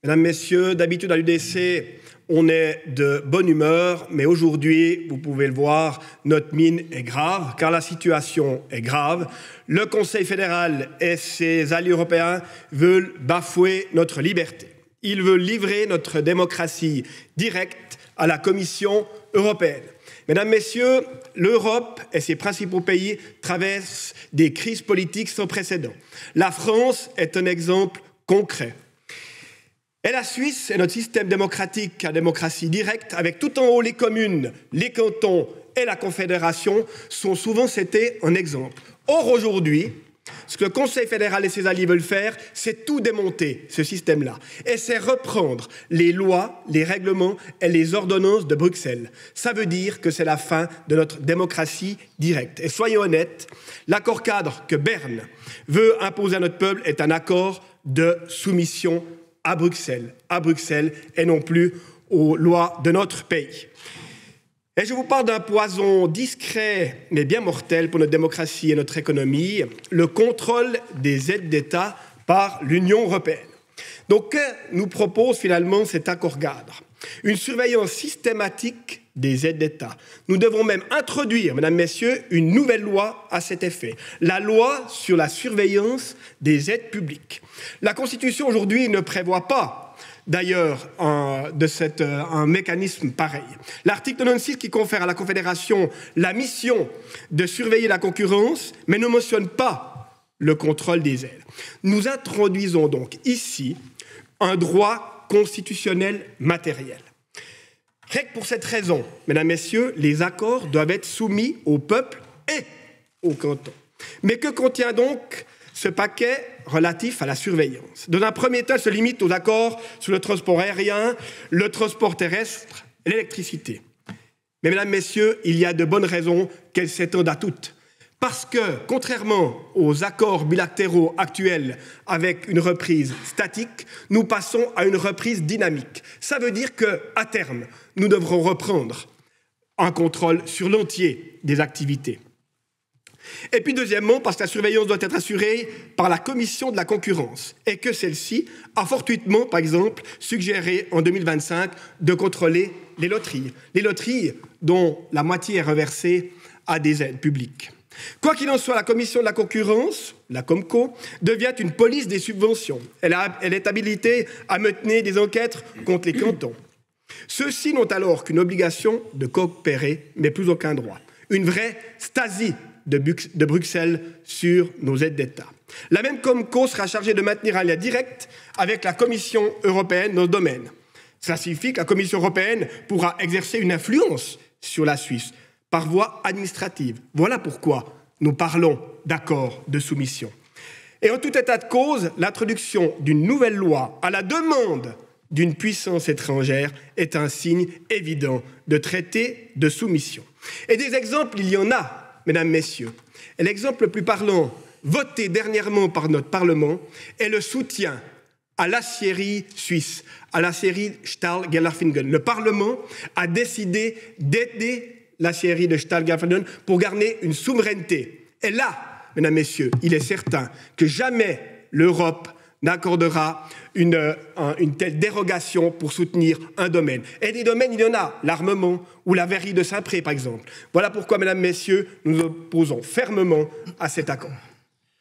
Mesdames, Messieurs, d'habitude à l'UDC, on est de bonne humeur, mais aujourd'hui, vous pouvez le voir, notre mine est grave, car la situation est grave. Le Conseil fédéral et ses alliés européens veulent bafouer notre liberté. Ils veulent livrer notre démocratie directe à la Commission européenne. Mesdames, Messieurs, l'Europe et ses principaux pays traversent des crises politiques sans précédent. La France est un exemple concret. Et la Suisse est notre système démocratique à démocratie directe, avec tout en haut les communes, les cantons et la Confédération, sont souvent cités en exemple. Or, aujourd'hui, ce que le Conseil fédéral et ses alliés veulent faire, c'est tout démonter, ce système-là. Et c'est reprendre les lois, les règlements et les ordonnances de Bruxelles. Ça veut dire que c'est la fin de notre démocratie directe. Et soyons honnêtes, l'accord cadre que Berne veut imposer à notre peuple est un accord de soumission à Bruxelles et non plus aux lois de notre pays. Et je vous parle d'un poison discret mais bien mortel pour notre démocratie et notre économie, le contrôle des aides d'État par l'Union européenne. Donc, que nous propose finalement cet accord cadre? Une surveillance systématique des aides d'État. Nous devons même introduire, mesdames, messieurs, une nouvelle loi à cet effet. La loi sur la surveillance des aides publiques. La Constitution aujourd'hui ne prévoit pas, d'ailleurs, un mécanisme pareil. L'article 96 qui confère à la Confédération la mission de surveiller la concurrence, mais ne mentionne pas le contrôle des aides. Nous introduisons donc ici un droit constitutionnel matériel. Rien que pour cette raison, mesdames, messieurs, les accords doivent être soumis au peuple et au canton. Mais que contient donc ce paquet relatif à la surveillance? Dans un premier temps, il se limite aux accords sur le transport aérien, le transport terrestre et l'électricité. Mais mesdames, messieurs, il y a de bonnes raisons qu'elles s'étendent à toutes. Parce que, contrairement aux accords bilatéraux actuels avec une reprise statique, nous passons à une reprise dynamique. Ça veut dire qu'à terme, nous devrons reprendre un contrôle sur l'entier des activités. Et puis deuxièmement, parce que la surveillance doit être assurée par la Commission de la concurrence et que celle-ci a fortuitement, par exemple, suggéré en 2025 de contrôler les loteries. Les loteries dont la moitié est reversée à des aides publiques. Quoi qu'il en soit, la Commission de la concurrence, la Comco, devient une police des subventions. Elle est habilitée à mener des enquêtes contre les cantons. Ceux-ci n'ont alors qu'une obligation de coopérer, mais plus aucun droit. Une vraie Stasi de Bruxelles sur nos aides d'État. La même Comco sera chargée de maintenir un lien direct avec la Commission européenne dans ce domaine. Cela signifie que la Commission européenne pourra exercer une influence sur la Suisse par voie administrative. Voilà pourquoi nous parlons d'accord de soumission. Et en tout état de cause, l'introduction d'une nouvelle loi à la demande d'une puissance étrangère est un signe évident de traité de soumission. Et des exemples, il y en a, mesdames, messieurs. Et l'exemple le plus parlant, voté dernièrement par notre Parlement, est le soutien à l'acierie suisse, à l'acierie Stahl-Gellerfingen. Le Parlement a décidé d'aider l'acierie de Stahl-Gellerfingen pour garder une souveraineté. Et là, mesdames, messieurs, il est certain que jamais l'Europe n'accordera une telle dérogation pour soutenir un domaine. Et des domaines, il y en a, l'armement ou la verrerie de Saint-Pré, par exemple. Voilà pourquoi, mesdames, messieurs, nous nous opposons fermement à cet accord.